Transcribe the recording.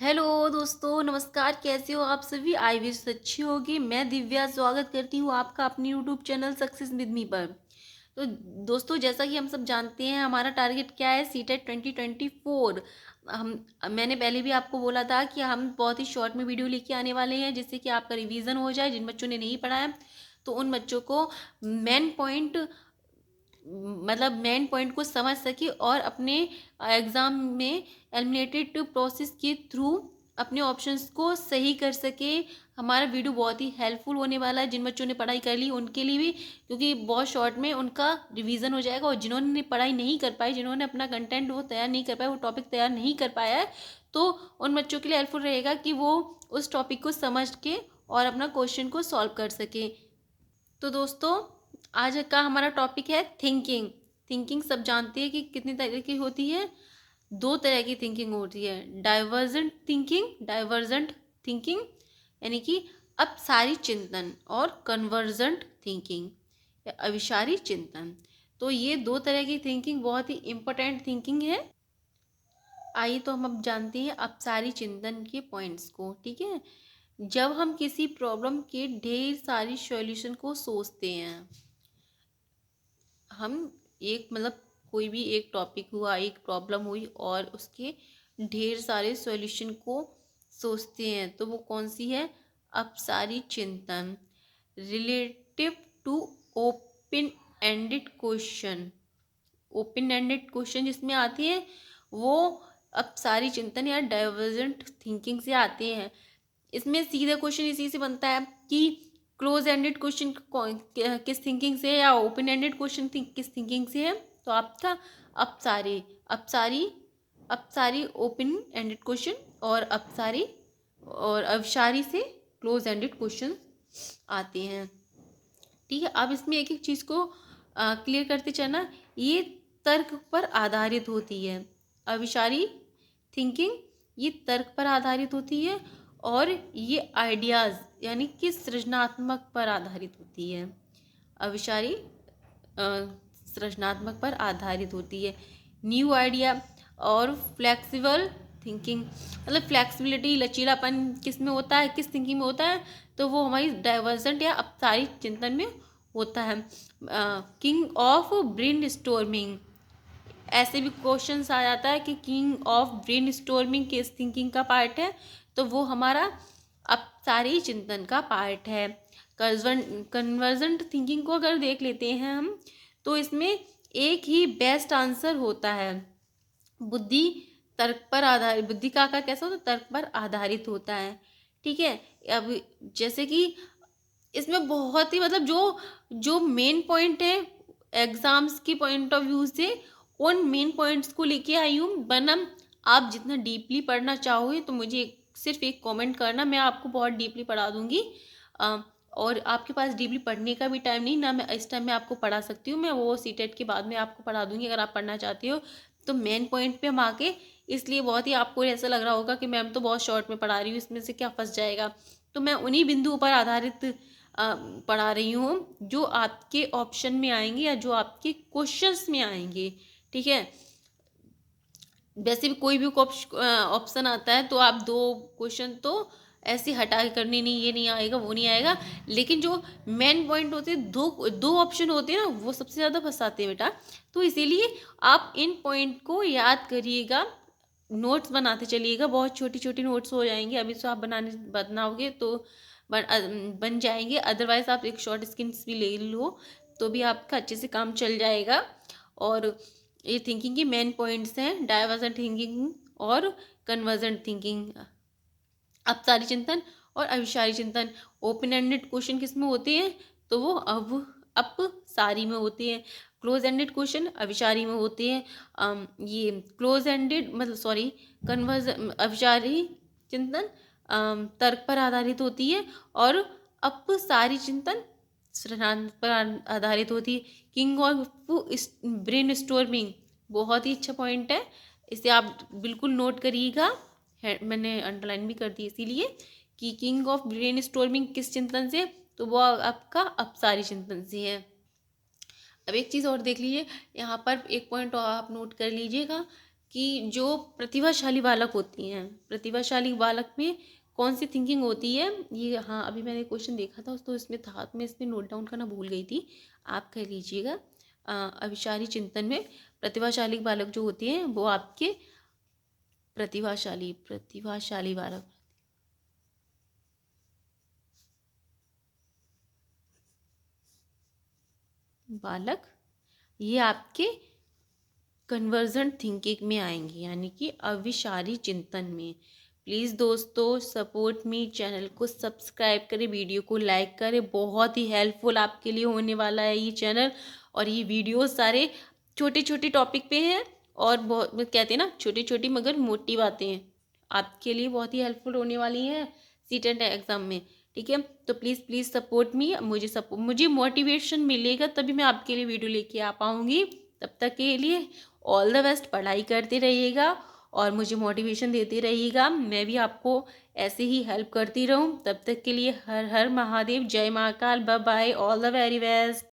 Hello दोस्तों, नमस्कार। कैसे हो आप सभी? आई विश अच्छी होगी। मैं दिव्या स्वागत करती हूँ आपका अपने YouTube channel success with me पर। तो दोस्तों, जैसा कि हम सब जानते हैं, हमारा टारगेट क्या है? सीटेट 2024। हम मैंने पहले भी आपको बोला था कि हम बहुत ही शॉर्ट में वीडियो लेके आने वाले हैं, जिससे कि आपका रिवीजन हो जाए। जिन बच्चों ने नहीं पढ़ा है तो उन बच्चों को मेन पॉइंट मतलब मेन पॉइंट को समझ सके और अपने एग्ज़ाम में एलिमिनेटेड प्रोसेस के थ्रू अपने ऑप्शंस को सही कर सके। हमारा वीडियो बहुत ही हेल्पफुल होने वाला है जिन बच्चों ने पढ़ाई कर ली उनके लिए भी, क्योंकि बहुत शॉर्ट में उनका रिवीजन हो जाएगा। और जिन्होंने पढ़ाई नहीं कर पाई, जिन्होंने अपना कंटेंट वो तैयार नहीं कर पाया, वो टॉपिक तैयार नहीं कर पाया है, तो उन बच्चों के लिए हेल्पफुल रहेगा कि वो उस टॉपिक को समझ के और अपना क्वेश्चन को सॉल्व कर सके। तो दोस्तों, आज का हमारा टॉपिक है थिंकिंग। थिंकिंग सब जानते हैं कि कितनी तरह की होती है। दो तरह की थिंकिंग होती है, डाइवर्जेंट थिंकिंग यानी कि अपसारी चिंतन, और कन्वर्जेंट थिंकिंग या अविसारी चिंतन। तो ये दो तरह की थिंकिंग बहुत ही इम्पोर्टेंट थिंकिंग है। आइए तो हम अब जानते हैं अपसारी चिंतन के पॉइंट्स को। ठीक है, जब हम किसी प्रॉब्लम के ढेर सारी सॉल्यूशन को सोचते हैं, हम एक कोई भी एक टॉपिक हुआ, एक प्रॉब्लम हुई और उसके ढेर सारे सॉल्यूशन को सोचते हैं, तो वो कौन सी है? अपसारी चिंतन। Relative to open ended question. Open ended question जिसमें आती है वो अपसारी चिंतन या डाइवर्जेंट थिंकिंग से आते हैं। इसमें सीधा क्वेश्चन इसी से बनता है कि क्लोज एंडेड क्वेश्चन किस थिंकिंग से है, या ओपन एंडेड क्वेश्चन किस थिंकिंग से है। तो आपका अपसारी अपसारी अपसारी ओपन एंडेड क्वेश्चन, और अपसारी और अवसारी से क्लोज एंडेड क्वेश्चन आते हैं। ठीक है, अब इसमें एक एक चीज़ को क्लियर करते चलना। ये तर्क पर आधारित होती है। अविचारी थिंकिंग ये तर्क पर आधारित होती है, और ये आइडियाज़ यानी कि सृजनात्मक पर आधारित होती है। अविचारी सृजनात्मक पर आधारित होती है। न्यू आइडिया और फ्लेक्सिबल थिंकिंग, फ्लेक्सिबिलिटी, लचीलापन किस में होता है, किस थिंकिंग में होता है? तो वो हमारी डाइवर्जेंट या अपसारी चिंतन में होता है। किंग ऑफ ब्रेन स्टोर्मिंग, ऐसे भी क्वेश्चंस आ जाता है कि किंग ऑफ ब्रेन स्टोर्मिंग किस थिंकिंग का पार्ट है? तो वो हमारा अपसारी चिंतन का पार्ट है। कन्वर्जेंट थिंकिंग को अगर देख लेते हैं हम, तो इसमें एक ही बेस्ट आंसर होता है। बुद्धि तर्क पर आधारित, बुद्धि का आकार कैसा होता है? तर्क पर आधारित होता है। ठीक है, अब जैसे कि इसमें बहुत ही जो जो मेन पॉइंट है एग्जाम्स की पॉइंट ऑफ व्यू से, उन मेन पॉइंट्स को लेके आई हूँ। वरना आप जितना डीपली पढ़ना चाहोगे तो मुझे सिर्फ एक कमेंट करना, मैं आपको बहुत डीपली पढ़ा दूंगी। और आपके पास डीपली पढ़ने का भी टाइम नहीं ना, मैं इस टाइम में आपको पढ़ा सकती हूँ। मैं वो सीटेट के बाद में आपको पढ़ा दूंगी अगर आप पढ़ना चाहती हो। तो मेन पॉइंट पे हम आके, इसलिए बहुत ही आपको ऐसा लग रहा होगा कि मैम तो बहुत शॉर्ट में पढ़ा रही हूँ, इसमें से क्या फंस जाएगा। तो मैं उन्हीं बिंदुओं पर आधारित पढ़ा रही हूँ जो आपके ऑप्शन में आएंगे या जो आपके क्वेश्चंस में आएंगे। ठीक है, वैसे भी कोई भी ऑप्शन आता है तो आप दो क्वेश्चन तो ऐसे हटा के करने, नहीं ये नहीं आएगा वो नहीं आएगा, लेकिन जो मेन पॉइंट होते हैं, दो दो ऑप्शन होते हैं ना, वो सबसे ज़्यादा फंसाते हैं बेटा। तो इसीलिए आप इन पॉइंट को याद करिएगा, नोट्स बनाते चलिएगा। बहुत छोटी छोटी नोट्स हो जाएंगे, अभी से आप बनाओगे तो बन जाएंगे। अदरवाइज आप एक शॉर्ट स्किन्स भी ले लो तो भी आपका अच्छे से काम चल जाएगा। और ये थिंकिंग के मेन पॉइंट्स हैं, डाइवर्जेंट थिंकिंग और कन्वर्जेंट थिंकिंग, अपसारी चिंतन और अविसारी चिंतन। ओपन एंडेड क्वेश्चन किस में होते हैं? तो वो अपसारी में होते हैं। क्लोज एंडेड क्वेश्चन अविसारी में होते हैं। ये क्लोज एंडेड कन्वर्ज अविसारी चिंतन तर्क पर आधारित होती है, और अपसारी चिंतन सिद्धांत पर आधारित होती है। किंग ऑफ ब्रेन स्टोर्मिंग बहुत ही अच्छा पॉइंट है, इसे आप बिल्कुल नोट करिएगा। मैंने अंडरलाइन भी कर दी इसीलिए कि किंग ऑफ ब्रेन स्टोर्मिंग किस चिंतन से? तो वो आपका अपसारी चिंतन से है। अब एक चीज़ और देख लीजिए, यहाँ पर एक पॉइंट और आप नोट कर लीजिएगा कि जो प्रतिभाशाली बालक होती हैं, प्रतिभाशाली बालक में कौन सी थिंकिंग होती है, ये हाँ अभी मैंने क्वेश्चन देखा था तो इसमें था, मैं इसमें नोट डाउन करना भूल गई थी, आप कह लीजिएगा। अविचारी चिंतन में प्रतिभाशाली बालक जो होती हैं वो आपके प्रतिभाशाली बालक ये आपके कन्वर्जेंट थिंकिंग में आएंगे, यानी कि अविचारी चिंतन में। प्लीज़ दोस्तों सपोर्ट मी, चैनल को सब्सक्राइब करें, वीडियो को लाइक करें, बहुत ही हेल्पफुल आपके लिए होने वाला है ये चैनल। और ये वीडियो सारे छोटे छोटे टॉपिक पे हैं और बहुत कहते हैं ना छोटी छोटी मगर मोटी बातें हैं, आपके लिए बहुत ही हेल्पफुल होने वाली हैं सीटेट एग्ज़ाम में। ठीक है, तो प्लीज़ सपोर्ट मी, मुझे मोटिवेशन मिलेगा तभी मैं आपके लिए वीडियो लेके आ पाऊँगी। तब तक के लिए ऑल द बेस्ट, पढ़ाई करते रहिएगा और मुझे मोटिवेशन देते रहिएगा, मैं भी आपको ऐसे ही हेल्प करती रहूं। तब तक के लिए हर हर महादेव, जय Mahakal, bye bye, all the very best.